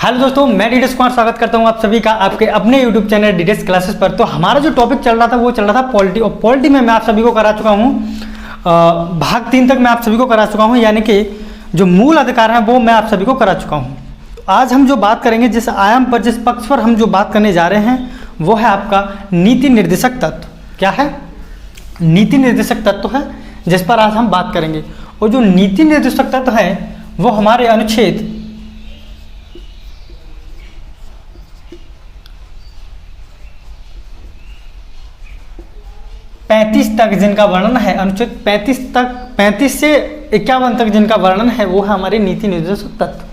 Hello दोस्तों, मैं डीडेस कुमार स्वागत करता हूं आप सभी का आपके अपने यूट्यूब चैनल डीडेस क्लासेस पर। तो हमारा जो टॉपिक चल रहा था वो चल रहा था पॉलिटी, और पॉलिटी में मैं आप सभी को करा चुका हूं भाग 3 तक मैं आप सभी को करा चुका हूं, यानी कि जो मूल अधिकार है वो मैं आप सभी को करा चुका हूँ। आज हम जो बात करेंगे, जिस आयाम पर, जिस पक्ष पर हम जो बात करने जा रहे हैं वो है आपका नीति निर्देशक तत्व। क्या है? नीति निर्देशक तत्व है जिस पर आज हम बात करेंगे। और जो नीति निर्देशक तत्व है वो हमारे अनुच्छेद 35 तक जिनका वर्णन है, अनुच्छेद 35 से 51 तक जिनका वर्णन है वो है हमारे नीति निर्देशक तत्व।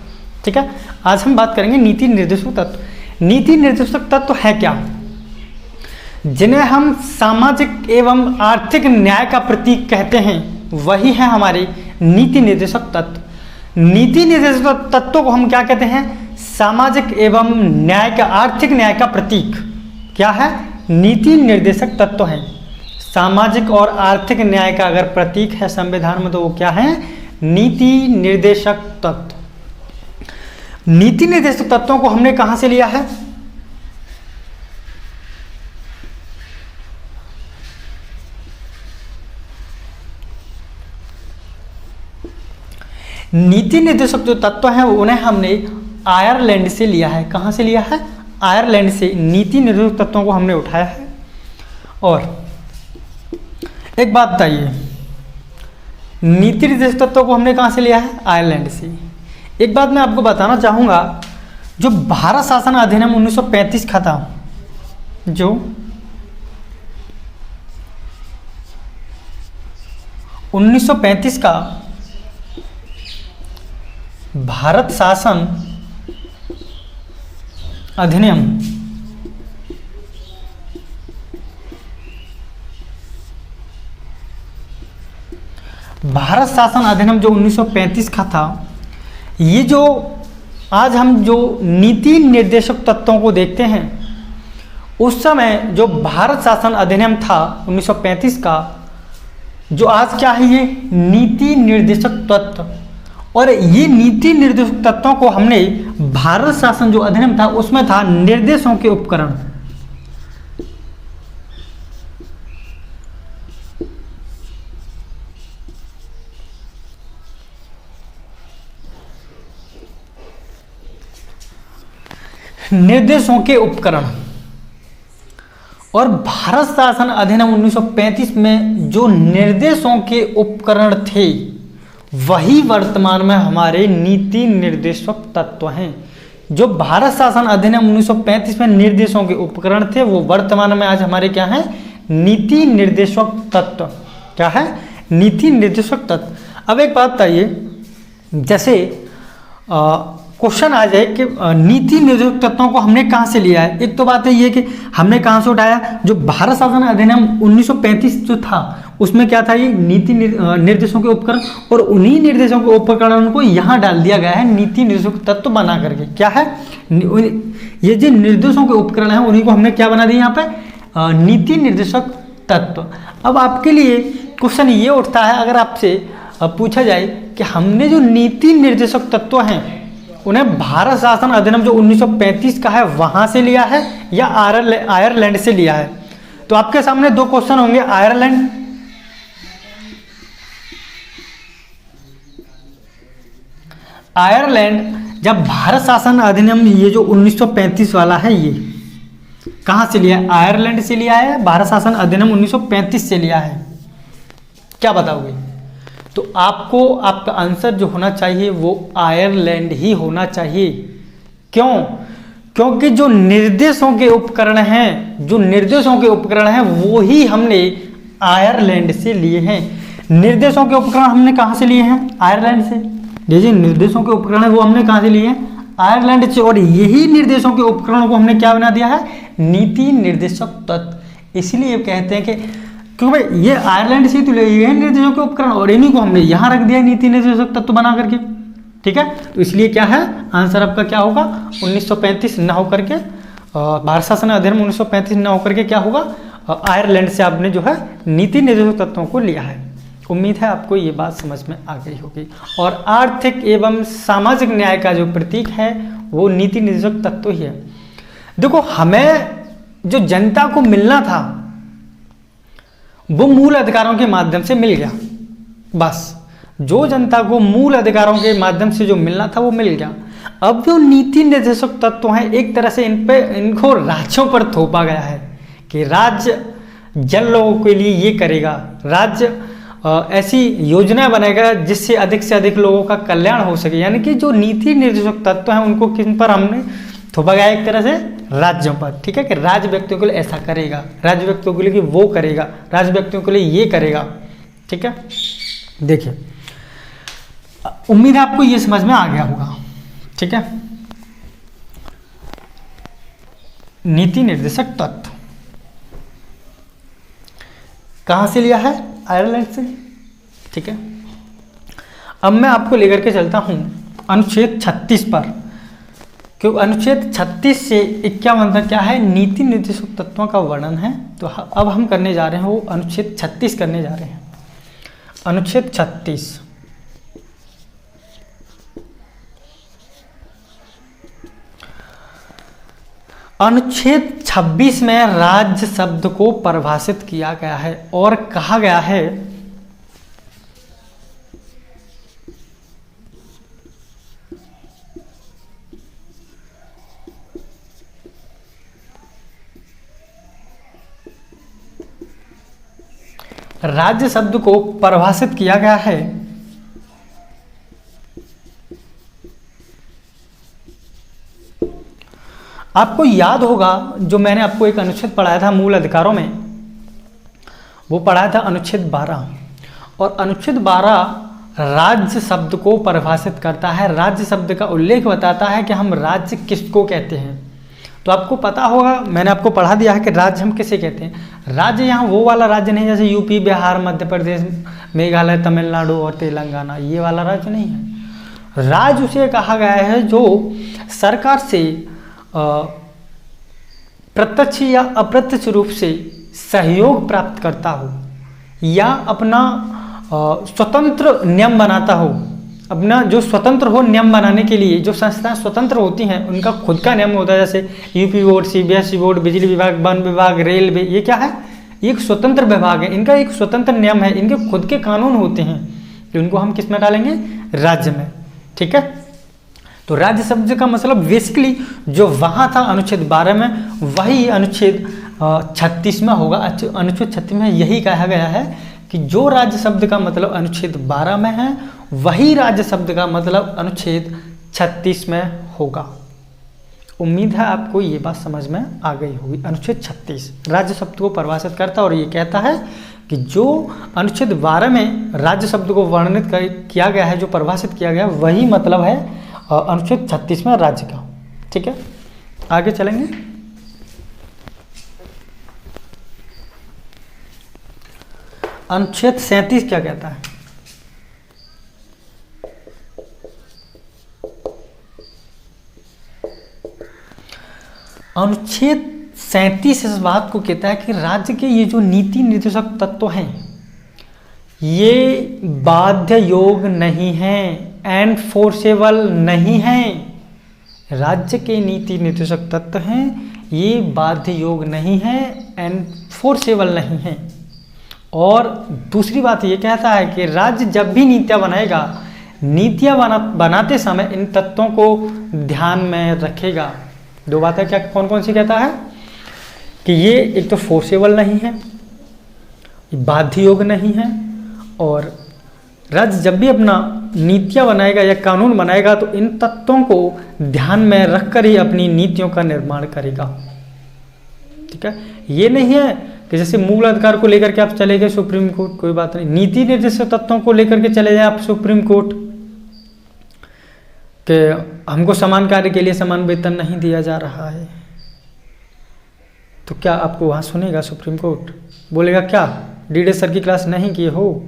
ठीक है, आज हम बात करेंगे नीति निर्देशक तत्व। नीति निर्देशक तत्व है क्या? जिन्हें हम सामाजिक एवं आर्थिक न्याय का प्रतीक कहते हैं वही है हमारे नीति निर्देशक तत्व। नीति निर्देशक तत्व को हम क्या कहते हैं? सामाजिक एवं न्याय का, आर्थिक न्याय का प्रतीक क्या है? नीति निर्देशक तत्व है। सामाजिक और आर्थिक न्याय का अगर प्रतीक है संविधान में तो वो क्या है? नीति निर्देशक तत्व। नीति निर्देशक तत्वों को हमने कहां से लिया है? नीति निर्देशक जो तत्व हैं उन्हें हमने आयरलैंड से लिया है। कहां से लिया है? आयरलैंड से नीति निर्देशक तत्वों को हमने उठाया है। और एक बात बताइए, नीति निर्देशक तत्वों को हमने कहां से लिया है? आयरलैंड से। एक बात मैं आपको बताना चाहूंगा, जो भारत शासन अधिनियम 1935 का था, जो 1935 का भारत शासन अधिनियम जो 1935 का था, ये जो आज हम जो नीति निर्देशक तत्वों को देखते हैं, उस समय जो भारत शासन अधिनियम था 1935 का, जो आज क्या है? ये नीति निर्देशक तत्व। और ये नीति निर्देशक तत्वों को हमने भारत शासन जो अधिनियम था उसमें था निर्देशों के उपकरण। निर्देशों के उपकरण। और भारत शासन अधिनियम 1935 में जो निर्देशों के उपकरण थे वही वर्तमान में हमारे नीति निर्देशक तत्व हैं। जो भारत शासन अधिनियम 1935 में निर्देशों के उपकरण थे वो वर्तमान में आज हमारे क्या हैं? नीति निर्देशक तत्व। क्या है? नीति निर्देशक तत्व। अब एक बात बताइए, जैसे क्वेश्चन आ जाए कि नीति निर्देशक तत्वों को हमने कहां से लिया है। एक तो बात है ये कि हमने कहां से उठाया, जो भारत शासन अधिनियम 1935 जो था उसमें क्या था? ये नीति निर्देशों के उपकरण, और उन्हीं निर्देशों के उपकरण को यहाँ डाल दिया गया है नीति निर्देशक तत्व बना करके। क्या है? ये जो निर्देशों के उपकरण हैं उन्हीं को हमने क्या बना दिया यहाँ पे? नीति निर्देशक तत्व। अब आपके लिए क्वेश्चन ये उठता है, अगर आपसे पूछा जाए कि हमने जो नीति निर्देशक तत्व हैं उन्हें भारत शासन अधिनियम जो 1935 का है वहां से लिया है या आयरलैंड से लिया है, तो आपके सामने दो क्वेश्चन होंगे। आयरलैंड जब भारत शासन अधिनियम ये जो 1935 वाला है, ये कहां से लिया है? आयरलैंड से लिया है। भारत शासन अधिनियम 1935 से लिया है। क्या बताओगे? तो आपको आपका आंसर जो होना चाहिए वो आयरलैंड ही होना चाहिए। क्यों? क्योंकि जो निर्देशों के उपकरण हैं, वो ही हमने आयरलैंड से लिए हैं। निर्देशों के उपकरण हमने कहां से लिए हैं? आयरलैंड से। जैसे निर्देशों के उपकरण है वो हमने कहां से लिए हैं? आयरलैंड से। और यही निर्देशों के उपकरणों को हमने क्या बना दिया है? नीति निर्देशक तत्व। इसलिए कहते हैं कि क्योंकि भाई ये आयरलैंड से तो ले हैं निर्देशों के उपकरण, और इन्हीं को हमने यहाँ रख दिया नीति निर्देशक तत्व बना करके। ठीक है, तो इसलिए क्या है आंसर आपका? क्या होगा? 1935 ना होकर के, भारत शासन अधिनियम 1935 ना होकर के क्या होगा? आयरलैंड से आपने जो है नीति निर्देशक तत्वों को लिया है। उम्मीद है आपको ये बात समझ में आ गई होगी। और आर्थिक एवं सामाजिक न्याय का जो प्रतीक है वो नीति निर्देशक तत्व ही है। देखो, हमें जो जनता को मिलना था वो मूल अधिकारों के माध्यम से मिल गया। बस जो जनता को मूल अधिकारों के माध्यम से जो मिलना था वो मिल गया। अब जो नीति निर्देशक तत्व हैं, एक तरह से इनको राज्यों पर थोपा गया है कि राज्य जन लोगों के लिए ये करेगा, राज्य ऐसी योजना बनाएगा जिससे अधिक से अधिक लोगों का कल्याण हो सके। यानी कि जो नीति निर्देशक तत्व हैं उनको किन पर हमने थोपा गया, एक तरह से राज्यों पर। ठीक है, कि राज्य व्यक्तियों के लिए ऐसा करेगा, राज्य व्यक्तियों के लिए कि वो करेगा, राज्य व्यक्तियों के लिए ये करेगा। ठीक है, देखिए, उम्मीद है आपको ये समझ में आ गया होगा। ठीक है, नीति निर्देशक तत्व कहाँ से लिया है? आयरलैंड से। ठीक है, अब मैं आपको लेकर के चलता हूँ अनुच्छेद 36 पर, क्योंकि अनुच्छेद 36 से 51 तक क्या है? नीति निर्देशक तत्वों का वर्णन है। तो अब हम करने जा रहे हैं वो अनुच्छेद 36 करने जा रहे हैं। अनुच्छेद 36 अनुच्छेद 26 में राज्य शब्द को परिभाषित किया गया है और कहा गया है राज्य शब्द को परिभाषित किया गया है आपको याद होगा जो मैंने आपको एक अनुच्छेद पढ़ाया था मूल अधिकारों में, वो पढ़ाया था अनुच्छेद 12। और अनुच्छेद 12 राज्य शब्द को परिभाषित करता है, राज्य शब्द का उल्लेख बताता है कि हम राज्य किसको कहते हैं। तो आपको पता होगा, मैंने आपको पढ़ा दिया है कि राज्य हम किसे कहते हैं। राज्य यहाँ वो वाला राज्य नहीं जैसे यूपी, बिहार, मध्य प्रदेश, मेघालय, तमिलनाडु और तेलंगाना, ये वाला राज्य नहीं है। राज्य उसे कहा गया है जो सरकार से प्रत्यक्ष या अप्रत्यक्ष रूप से सहयोग प्राप्त करता हो या अपना स्वतंत्र नियम बनाता हो। अपना जो स्वतंत्र हो नियम बनाने के लिए जो संस्थाएं स्वतंत्र होती हैं उनका खुद का नियम होता है, जैसे यूपी बोर्ड, सीबीएसई बोर्ड, बिजली विभाग, वन विभाग, रेलवे, ये क्या है? एक स्वतंत्र विभाग है, इनका एक स्वतंत्र नियम है, इनके खुद के कानून होते हैं। तो इनको हम किस में डालेंगे? राज्य में। ठीक है, तो राज्य शब्द का मतलब बेसिकली जो वहाँ था अनुच्छेद 12 में, वही अनुच्छेद 36 में होगा। अनुच्छेद 36 में यही कहा गया है कि जो राज्य शब्द का मतलब अनुच्छेद 12 में है वही राज्य शब्द का मतलब अनुच्छेद 36 में होगा। उम्मीद है आपको ये बात समझ में आ गई होगी। अनुच्छेद 36 राज्य शब्द को परिभाषित करता है और ये कहता है कि जो अनुच्छेद 12 में राज्य शब्द को वर्णित किया गया है, जो परिभाषित किया गया है, वही मतलब है अनुच्छेद 36 में राज्य का। ठीक है, आगे चलेंगे। अनुच्छेद 37 क्या कहता है? अनुच्छेद 37 इस बात को कहता है कि राज्य के ये जो नीति निर्देशक तत्व हैं ये बाध्य योग नहीं है, एनफोर्सेबल नहीं है। राज्य के नीति निर्देशक तत्व हैं ये बाध्य योग नहीं है, एनफोर्सेबल नहीं है। और दूसरी बात ये कहता है कि राज्य जब भी नीतियाँ बनाएगा, नीतियाँ बनाते समय इन तत्वों को ध्यान में रखेगा। दो बातें क्या कौन कौन सी कहता है कि ये एक तो फोर्सेबल नहीं है, बाध्य योग नहीं है, और राज्य जब भी अपना नीतियाँ बनाएगा या कानून बनाएगा तो इन तत्वों को ध्यान में रखकर ही अपनी नीतियों का निर्माण करेगा। ठीक है, ये नहीं है कि जैसे मूल अधिकार को लेकर के आप चले गए सुप्रीम कोर्ट, कोई बात नहीं, नीति निर्देशक तत्वों को लेकर के चले जाए आप सुप्रीम कोर्ट कि हमको समान कार्य के लिए समान वेतन नहीं दिया जा रहा है, तो क्या आपको वहाँ सुनेगा सुप्रीम कोर्ट? बोलेगा क्या डीडे सर की क्लास नहीं किए हो?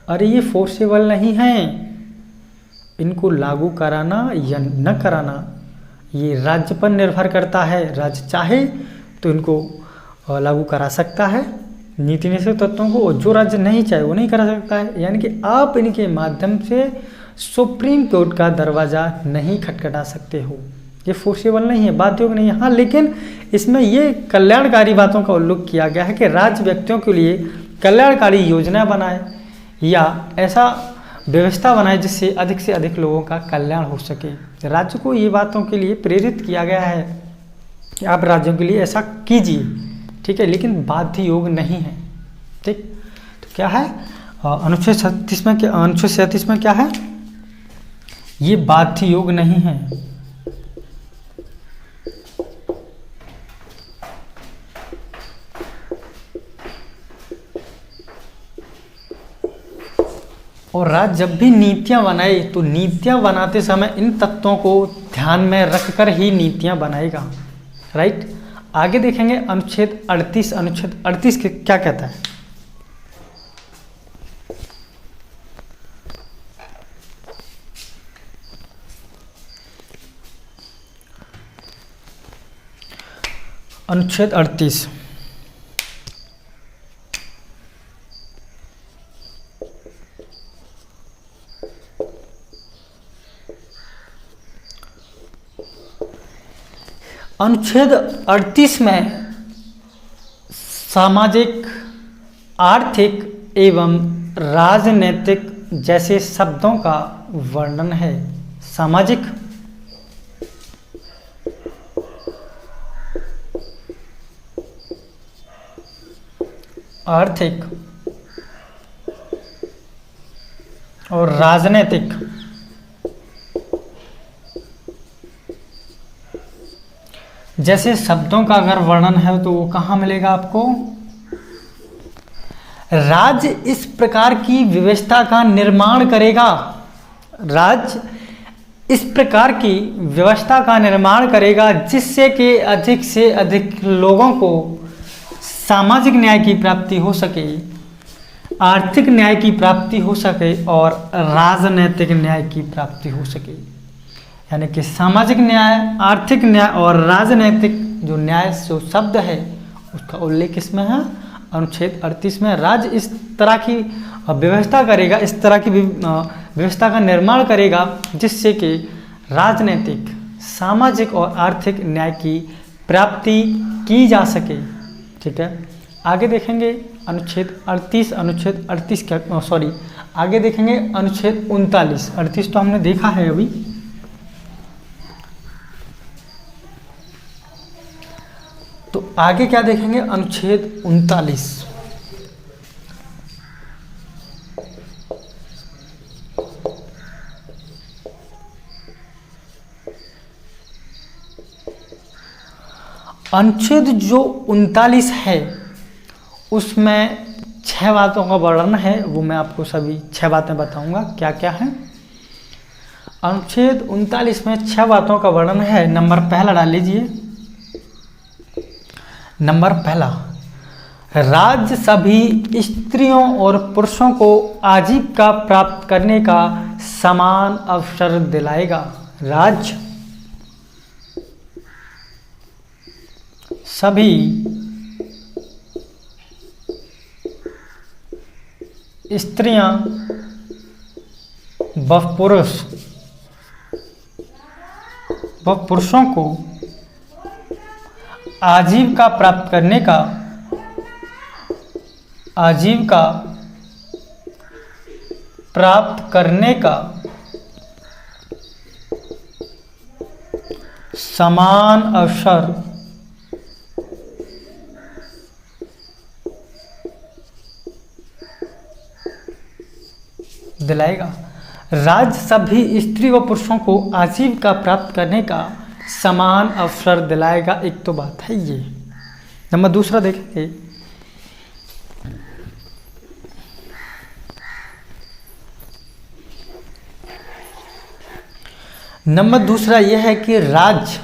अरे ये फोर्सेबल नहीं है, इनको लागू कराना या न कराना ये राज्य पर निर्भर करता है। राज्य चाहे तो इनको लागू करा सकता है नीति निर्देशक तत्वों को, और जो राज्य नहीं चाहे वो नहीं करा सकता है। यानी कि आप इनके माध्यम से सुप्रीम कोर्ट का दरवाज़ा नहीं खटखटा सकते हो। ये फोर्सेबल नहीं है, बाध्य योग नहीं है। हाँ, लेकिन इसमें ये कल्याणकारी बातों का उल्लेख किया गया है कि राज्य व्यक्तियों के लिए कल्याणकारी योजना बनाए या ऐसा व्यवस्था बनाए जिससे अधिक से अधिक लोगों का कल्याण हो सके। राज्य को ये बातों के लिए प्रेरित किया गया है कि आप राज्यों के लिए ऐसा कीजिए, ठीक है, लेकिन बाध्य योग नहीं है। ठीक, तो क्या है अनुच्छेद 37 में क्या है, ये बाध्य योग नहीं है। और राज्य जब भी नीतियां बनाए तो नीतियां बनाते समय इन तत्वों को ध्यान में रखकर ही नीतियां बनाएगा। राइट, आगे देखेंगे अनुच्छेद 38। अनुच्छेद 38 क्या कहता है? अनुच्छेद 38 अनुच्छेद 38 में सामाजिक, आर्थिक एवं राजनीतिक जैसे शब्दों का वर्णन है। सामाजिक, आर्थिक और राजनीतिक जैसे शब्दों का अगर वर्णन है तो वो कहाँ मिलेगा आपको? राज्य इस प्रकार की व्यवस्था का निर्माण करेगा। राज्य इस प्रकार की व्यवस्था का निर्माण करेगा जिससे कि अधिक से अधिक लोगों को सामाजिक न्याय की प्राप्ति हो सके, आर्थिक न्याय की प्राप्ति हो सके और राजनीतिक न्याय की प्राप्ति हो सके। यानी कि सामाजिक न्याय, आर्थिक न्याय और राजनीतिक जो न्याय जो शब्द है उसका उल्लेख किसमें है? अनुच्छेद 38 में। राज्य इस तरह की व्यवस्था करेगा, इस तरह की व्यवस्था का निर्माण करेगा जिससे कि राजनीतिक, सामाजिक और आर्थिक न्याय की प्राप्ति की जा सके। ठीक है, आगे देखेंगे अनुच्छेद 38 क्या, सॉरी, आगे देखेंगे अनुच्छेद 39। 38 तो हमने देखा है अभी। तो आगे क्या देखेंगे? अनुच्छेद 39। अनुच्छेद जो 39 है उसमें 6 बातों का वर्णन है, वो मैं आपको सभी 6 बातें बताऊंगा क्या क्या है। अनुच्छेद 39 में 6 बातों का वर्णन है। नंबर पहला डाल लीजिए। नंबर पहला, राज्य सभी स्त्रियों और पुरुषों को आजीविका प्राप्त करने का समान अवसर दिलाएगा। राज्य सभी स्त्रियां व पुरुषों को आजीविका प्राप्त करने का समान अवसर दिलाएगा। राज्य सभी स्त्री व पुरुषों को आजीविका प्राप्त करने का समान अवसर दिलाएगा। एक तो बात है ये। नंबर दूसरा देखेंगे, नंबर दूसरा यह है कि राज्य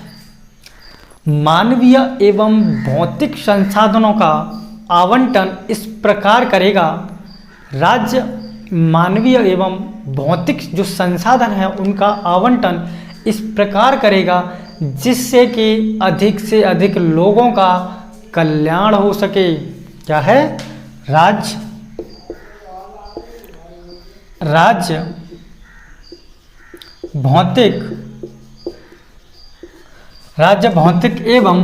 मानवीय एवं भौतिक संसाधनों का आवंटन इस प्रकार करेगा। राज्य मानवीय एवं भौतिक जो संसाधन है उनका आवंटन इस प्रकार करेगा जिससे कि अधिक से अधिक लोगों का कल्याण हो सके। क्या है? राज्य भौतिक राज्य भौतिक एवं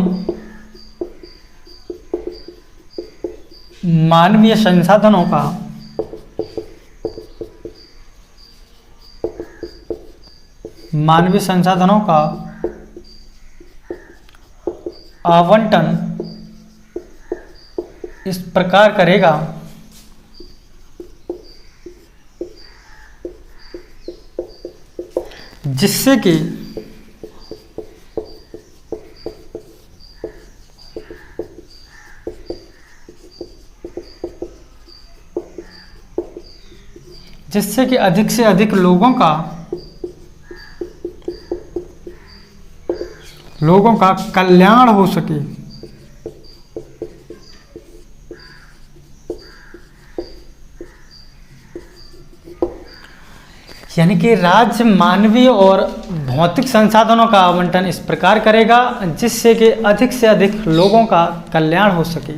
मानवीय संसाधनों का आवंटन इस प्रकार करेगा जिससे कि अधिक से अधिक लोगों का कल्याण हो सके। यानी कि राज्य मानवीय और भौतिक संसाधनों का आवंटन इस प्रकार करेगा जिससे कि अधिक से अधिक लोगों का कल्याण हो सके।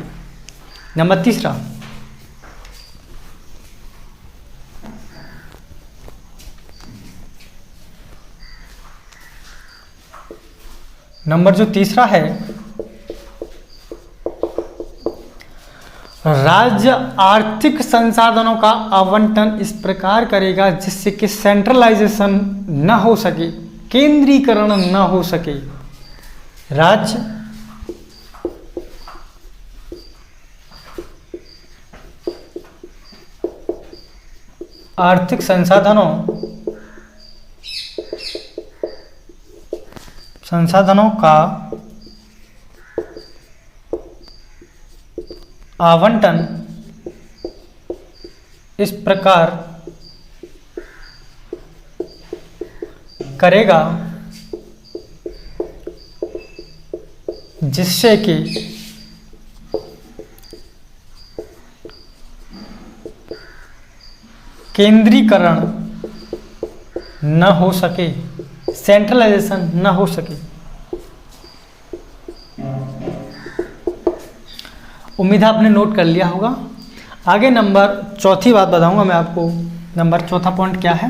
नंबर तीसरा, नंबर जो तीसरा है, राज्य आर्थिक संसाधनों का आवंटन इस प्रकार करेगा जिससे कि सेंट्रलाइजेशन न हो सके, केंद्रीकरण न हो सके। राज्य आर्थिक संसाधनों का आवंटन इस प्रकार करेगा जिससे कि केंद्रीकरण न हो सके, सेंट्रलाइजेशन न हो सके। उम्मीद है आपने नोट कर लिया होगा। आगे नंबर चौथी बात बताऊंगा मैं आपको। नंबर चौथा पॉइंट क्या है?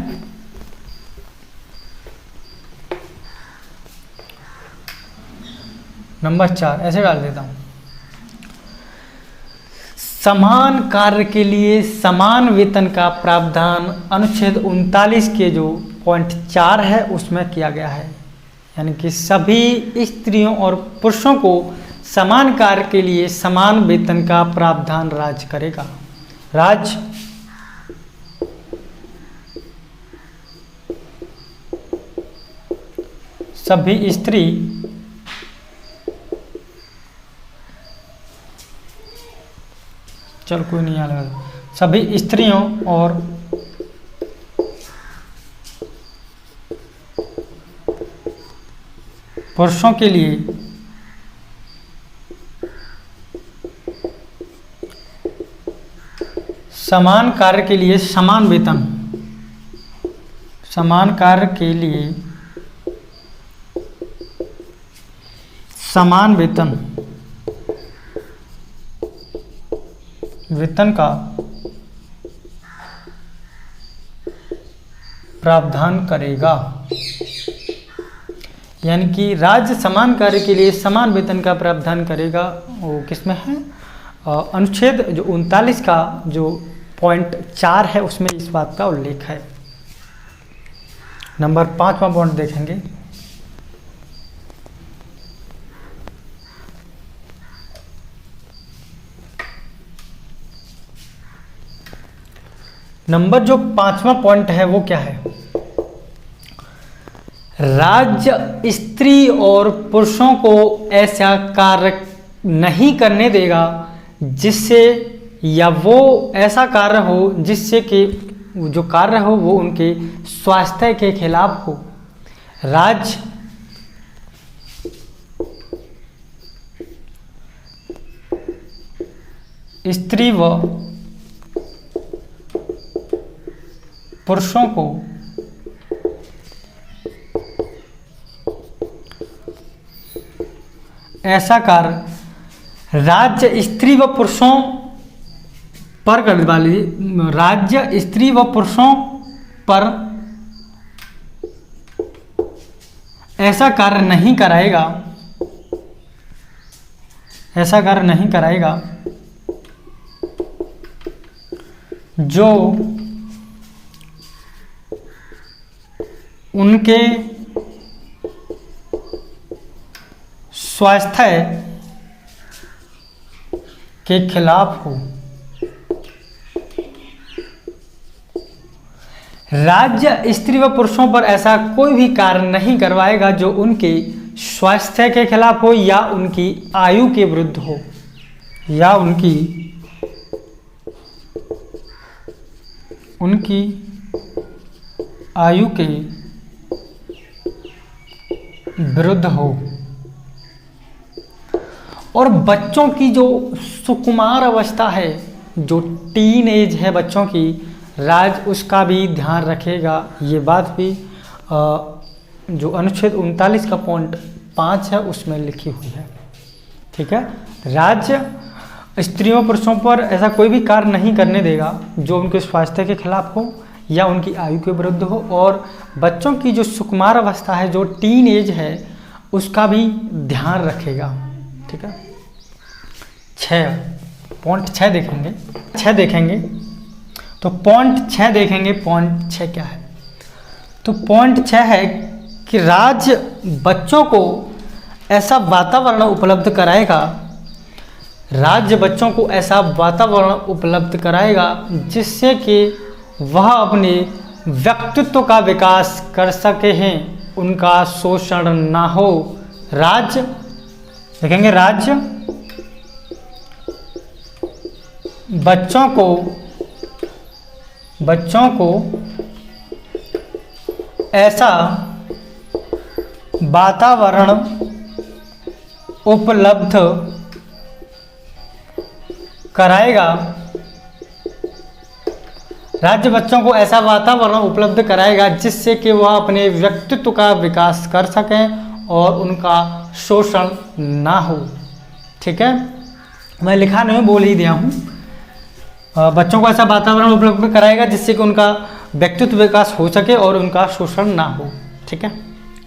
नंबर 4 ऐसे डाल देता हूं, समान कार्य के लिए समान वेतन का प्रावधान अनुच्छेद 39 के जो पॉइंट 4 है उसमें किया गया है। यानी कि सभी स्त्रियों और पुरुषों को समान कार्य के लिए समान वेतन का प्रावधान राज्य करेगा। राज्य सभी स्त्री चल कोई नहीं आएगा, सभी स्त्रियों और पुरुषों के लिए समान कार्य के लिए समान वेतन, समान कार्य के लिए समान वेतन का प्रावधान करेगा। यानी कि राज्य समान कार्य के लिए समान वेतन का प्रावधान करेगा। वो किसमें है? अनुच्छेद जो 39 का जो पॉइंट 4 है उसमें इस बात का उल्लेख है। नंबर 5वां पॉइंट देखेंगे। नंबर जो 5वां पॉइंट है वो क्या है? राज्य स्त्री और पुरुषों को ऐसा कार्य नहीं करने देगा जिससे, या वो ऐसा कार्य हो जिससे कि जो कार्य हो वो उनके स्वास्थ्य के खिलाफ हो। राज्य स्त्री व पुरुषों को ऐसा कार्य राज्य स्त्री व पुरुषों पर कर वाली, राज्य स्त्री व पुरुषों पर ऐसा कार्य नहीं कराएगा, ऐसा कार्य नहीं कराएगा जो उनके स्वास्थ्य के खिलाफ हो। राज्य स्त्री व पुरुषों पर ऐसा कोई भी कार्य नहीं करवाएगा जो उनके स्वास्थ्य के खिलाफ हो या उनकी आयु के विरुद्ध हो, या उनकी आयु के विरुद्ध हो। और बच्चों की जो सुकुमार अवस्था है, जो टीन एज है बच्चों की, राज्य उसका भी ध्यान रखेगा। ये बात भी जो अनुच्छेद 39 का पॉइंट 5 है उसमें लिखी हुई है। ठीक है, राज्य स्त्रियों पुरुषों पर ऐसा कोई भी कार्य नहीं करने देगा जो उनके स्वास्थ्य के खिलाफ हो या उनकी आयु के विरुद्ध हो। और बच्चों की जो सुकुमार अवस्था है, जो टीन एज है, उसका भी ध्यान रखेगा। ठीक है, 6 देखेंगे, 6 देखेंगे तो पॉइंट 6 देखेंगे। पॉइंट 6 क्या है? तो पॉइंट 6 है कि राज्य बच्चों को ऐसा वातावरण उपलब्ध कराएगा, राज्य बच्चों को ऐसा वातावरण उपलब्ध कराएगा जिससे कि वह अपने व्यक्तित्व का विकास कर सके हैं, उनका शोषण ना हो। राज्य देखेंगे, राज्य बच्चों को ऐसा वातावरण उपलब्ध कराएगा, राज्य बच्चों को ऐसा वातावरण उपलब्ध कराएगा जिससे कि वह अपने व्यक्तित्व का विकास कर सकें और उनका शोषण ना हो। ठीक है, मैं लिखा नहीं, बोल ही दिया हूँ। बच्चों को ऐसा वातावरण उपलब्ध कराएगा जिससे कि उनका व्यक्तित्व विकास हो सके और उनका शोषण ना हो। ठीक है,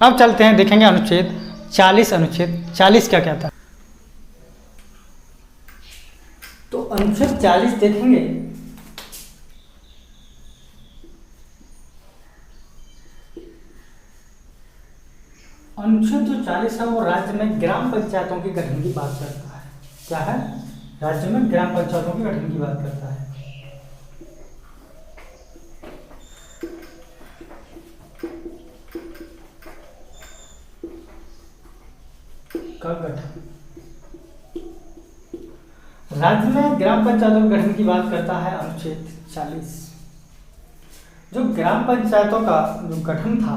अब चलते हैं, देखेंगे अनुच्छेद 40। अनुच्छेद 40 क्या कहता है? तो अनुच्छेद 40 देखेंगे। अनुच्छेद जो 40 है वो राज्य में ग्राम पंचायतों के गठन की बात करता है। क्या है? राज्य में ग्राम पंचायतों के गठन की बात करता है। का गठन, राज्य में ग्राम पंचायतों के गठन की बात करता है अनुच्छेद 40। जो ग्राम पंचायतों का जो गठन था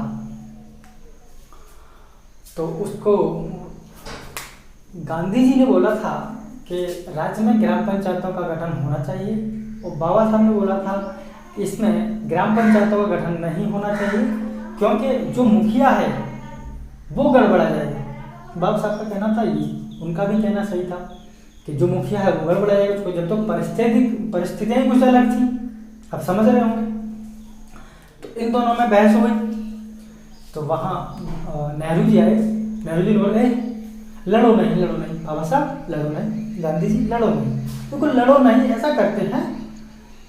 तो उसको गांधी जी ने बोला था कि राज्य में ग्राम पंचायतों का गठन होना चाहिए, और बाबा साहब ने बोला था इसमें ग्राम पंचायतों का गठन नहीं होना चाहिए क्योंकि जो मुखिया है वो गड़बड़ा जाएगा। बाबा साहब का कहना था, ये उनका भी कहना सही था कि जो मुखिया है वो गड़बड़ा जाएगा। उसको जब तो परिस्थितियाँ ही कुछ अलग थी, आप समझ रहे होंगे। तो इन दोनों में बहस हो गई। तो वहाँ नेहरू जी आए, नेहरू जी बोले लड़ो नहीं, बाबा साहब लड़ो नहीं, गांधी जी लड़ो नहीं। तो लड़ो नहीं, ऐसा करते हैं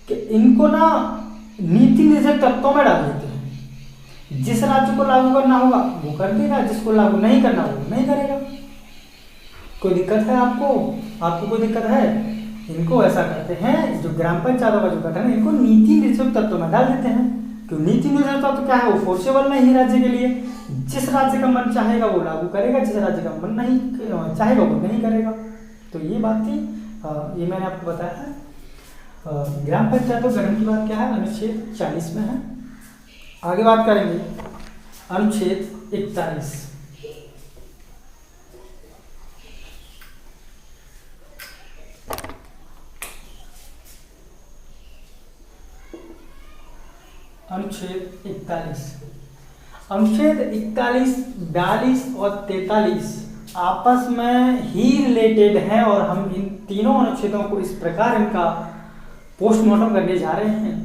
कि इनको ना नीति निर्देशक तत्वों में डाल देते हैं। जिस राज्य को लागू करना होगा वो कर देगा, जिसको लागू नहीं करना होगा नहीं करेगा। कोई दिक्कत है आपको कोई दिक्कत है? इनको ऐसा करते हैं, जो ग्राम पंचायतों का जो गठन है इनको नीति निर्देशक तत्व में डाल देते हैं। क्यों नीति निर्देशक तत्व क्या है? वो फोर्सेबल नहीं राज्य के लिए। जिस राज्य का मन चाहेगा वो लागू करेगा, जिस राज्य का मन नहीं चाहेगा वो नहीं करेगा। तो ये बात थी, ये मैंने आपको बताया है। ग्राम पंचायतों गठन की बात क्या है? अनुच्छेद 40 में है। आगे बात करेंगे अनुच्छेद 41। अनुच्छेद 41, अनुच्छेद 41, 42 और 43 आपस में ही रिलेटेड हैं और हम इन तीनों अनुच्छेदों को इस प्रकार इनका पोस्टमार्टम करने जा रहे हैं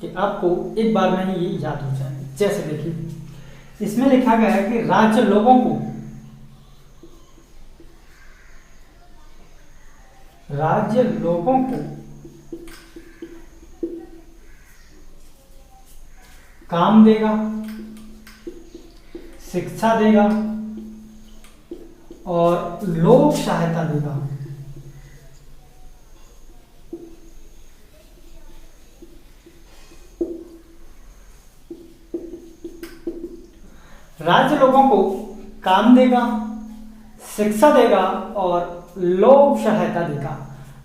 कि आपको एक बार में ही ये याद हो जाए। जैसे देखिए, इसमें लिखा गया है कि राज्य लोगों को राज्य लोगों को काम देगा, शिक्षा देगा और लोक सहायता देगा। राज्य लोगों को काम देगा, शिक्षा देगा और लोक सहायता देगा।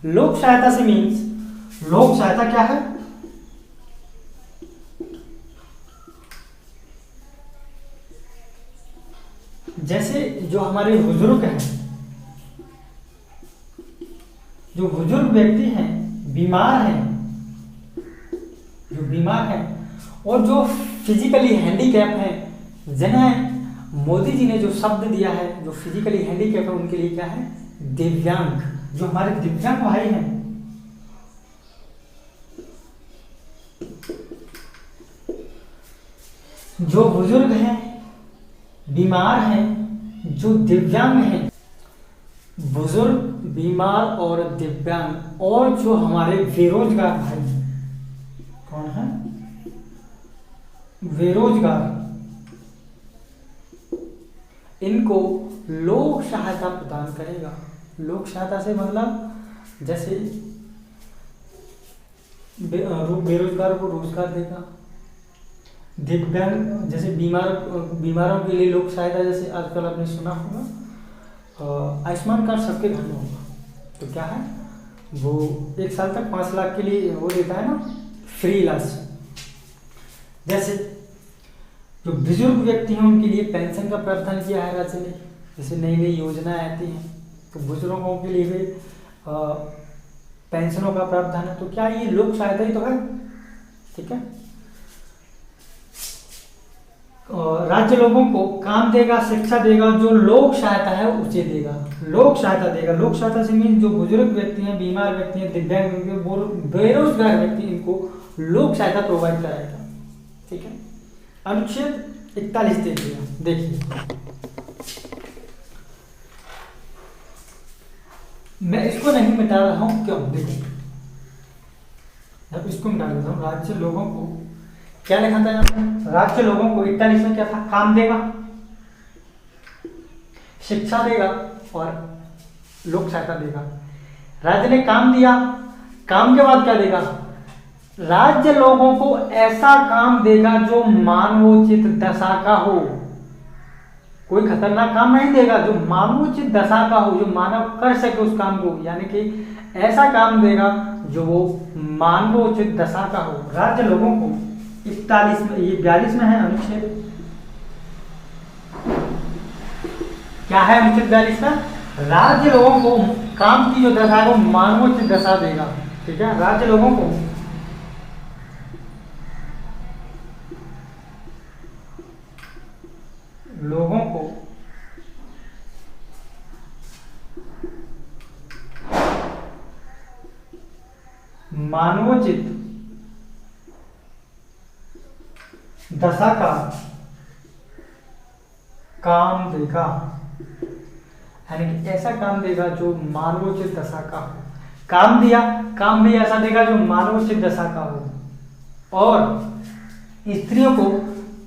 लोक सहायता से मीन्स, लोक सहायता क्या है? जैसे जो हमारे बुजुर्ग हैं, जो बुजुर्ग व्यक्ति हैं, बीमार हैं, जो बीमार हैं और जो फिजिकली हैंडीकैप हैं, जिन्हें मोदी जी ने जो शब्द दिया है, जो फिजिकली हैंडीकैप है, उनके लिए क्या है? दिव्यांग। जो हमारे दिव्यांग भाई हैं, जो बुजुर्ग हैं, बीमार हैं, जो दिव्यांग हैं, बुजुर्ग, बीमार और दिव्यांग, और जो हमारे बेरोजगार भाई हैं। कौन है? बेरोजगार। इनको लोक सहायता प्रदान करेगा। लोक सहायता से मतलब जैसे बेरोजगार को रोजगार देगा, दिव्यांग जैसे बीमारों के लिए लोक सहायता, जैसे आजकल आपने सुना होगा आयुष्मान कार्ड सबके घर में होगा, तो क्या है वो 1 साल तक 5 लाख के लिए वो देता है ना, फ्री इलाज। जैसे जो बुजुर्ग व्यक्ति हैं उनके लिए पेंशन का प्रावधान किया है राज्य ने, जैसे नई नई योजनाएं आती हैं तो बुजुर्गों के लिए भी पेंशनों का प्रावधान है। तो क्या ये लोक सहायता ही तो है? ठीक है। राज्य लोगों को काम देगा, शिक्षा देगा, जो लोक सहायता है उसे देगा। लोक सहायता देगा। लोक सहायता से मीन जो बुजुर्ग व्यक्ति हैं, बीमार व्यक्ति हैं, दिव्यांग व्यक्ति हैं, बेरोजगार व्यक्ति, इनको लोक सहायता प्रोवाइड कराएगा। ठीक है। अनुच्छेद 41 देखिए, मैं इसको नहीं मिटा रहा हूं, क्यों? देखो, जब इसको मिटा देता हूं, राज्य लोगों को क्या लिखा था यहाँ पे? राज्य लोगों को 41 में क्या था? काम देगा, शिक्षा देगा और लोक सहायता देगा। राज्य ने काम दिया, काम के बाद क्या देगा? राज्य लोगों को ऐसा काम देगा जो मानवोचित दशा का हो। कोई खतरनाक काम नहीं देगा, जो मानवोचित दशा का हो, जो मानव कर सके उस काम को, यानी कि ऐसा काम देगा जो वो मानवोचित दशा का हो। राज्य लोगों को 41 में, ये 42 में है अनुच्छेद, क्या है अनुच्छेद 42 में? राज्य लोगों को काम की जो दशा है वो मानवोचित दशा देगा। ठीक है। राज्य लोगों को मानवोचित दशा का काम देगा, यानी कि ऐसा काम देगा जो मानवोचित दशा का हो। काम दिया, काम भी ऐसा देगा जो मानवोचित दशा का हो। और स्त्रियों को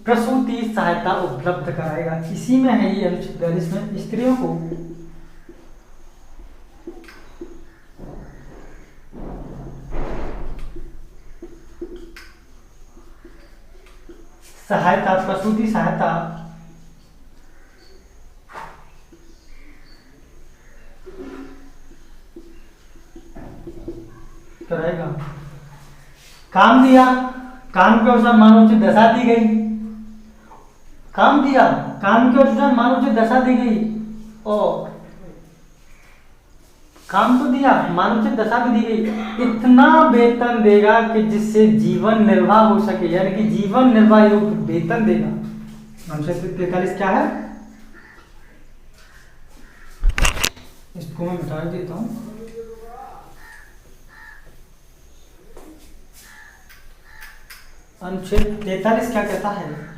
प्रसूति सहायता उपलब्ध कराएगा। इसी में है ये अनुच्छेद 42 में, स्त्रियों को सहायता, प्रसूति सहायता कराएगा। काम दिया, काम के अनुसार मानवोचित दशा दी गई। काम दिया, काम के अनुसार मानवोचित दशा दी गई और काम तो दिया, मानवोचित दशा भी दी गई। इतना वेतन देगा कि जिससे जीवन निर्वाह हो सके, यानी कि जीवन निर्वाह योग्य वेतन देगा। अनुच्छेद 43 क्या है? इसको मैं मिटा देता हूं। अनुच्छेद 43 क्या कहता है?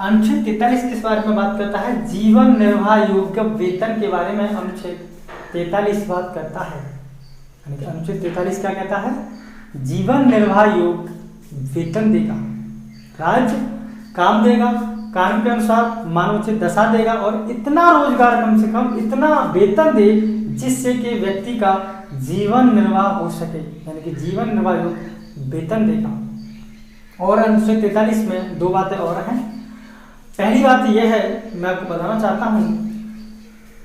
अनुच्छेद 43 किस बारे में बात करता है? जीवन निर्वाह योग्य वेतन के बारे में अनुच्छेद 43 बात करता है। यानी कि अनुच्छेद 43 क्या कहता है? जीवन निर्वाह योग्य वेतन देगा, राज्य काम देगा, कानून के अनुसार मानवोचित दशा देगा और इतना रोजगार, कम से कम इतना वेतन दे जिससे कि व्यक्ति का जीवन निर्वाह हो सके, यानी कि जीवन निर्वाह योग्य वेतन देगा। और अनुच्छेद 43 में दो बातें और हैं। पहली बात यह है, मैं आपको बताना चाहता हूं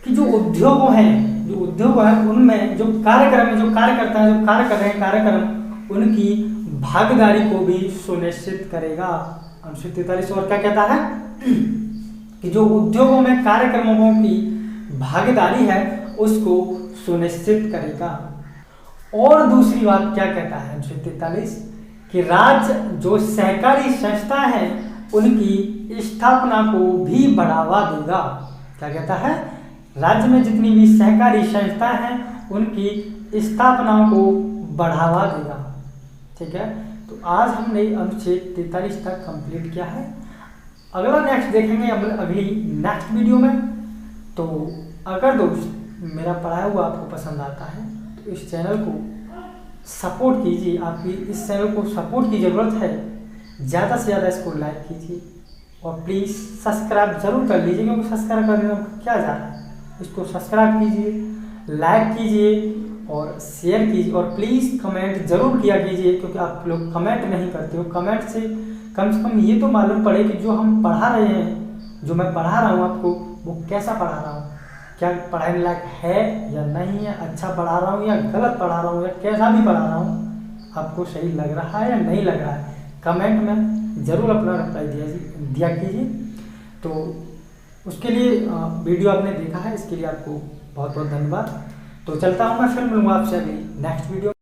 कि जो उद्योग हैं उनमें जो कार्यक्रम है, जो कार्यकर्ता हैं, जो कार्य कर रहे हैं, कार्यक्रम उनकी भागीदारी को भी सुनिश्चित करेगा। अनुच्छेद 43 और क्या कहता है कि जो उद्योगों में कार्यक्रमों की भागीदारी है उसको सुनिश्चित करेगा। और दूसरी बात क्या कहता है अनुच्छेद 43 कि राज्य जो सहकारी संस्था है उनकी स्थापना को भी बढ़ावा देगा। क्या कहता है? राज्य में जितनी भी सहकारी संस्था हैं उनकी स्थापना को बढ़ावा देगा। ठीक है, तो आज हमने अनुच्छेद 43 तक कंप्लीट किया है। अगला नेक्स्ट देखेंगे अगली नेक्स्ट वीडियो में। तो अगर दोस्त मेरा पढ़ाया हुआ आपको पसंद आता है तो इस चैनल को सपोर्ट कीजिए। आपकी इस चैनल को सपोर्ट की ज़रूरत है। ज़्यादा से ज़्यादा इसको लाइक कीजिए और प्लीज़ सब्सक्राइब ज़रूर कर लीजिए, क्योंकि सब्सक्राइब करने में क्या जा रहा है। इसको सब्सक्राइब कीजिए, लाइक कीजिए और शेयर कीजिए और प्लीज़ कमेंट ज़रूर किया कीजिए, क्योंकि आप लोग कमेंट नहीं करते हो। कमेंट से कम ये तो मालूम पड़े कि जो हम पढ़ा रहे हैं, जो मैं पढ़ा रहा हूँ आपको, वो कैसा पढ़ा रहा हूँ, क्या पढ़ाने लायक है या नहीं है, अच्छा पढ़ा रहा हूँ या गलत पढ़ा रहा हूँ या कैसा भी पढ़ा रहा हूँ, आपको सही लग रहा है या नहीं लग रहा है। कमेंट में ज़रूर अपना रिप्लाई दिया कीजिए। तो उसके लिए वीडियो आपने देखा है, इसके लिए आपको बहुत बहुत धन्यवाद। तो चलता हूँ मैं, फिर मिलूँगा आपसे अगली नेक्स्ट वीडियो।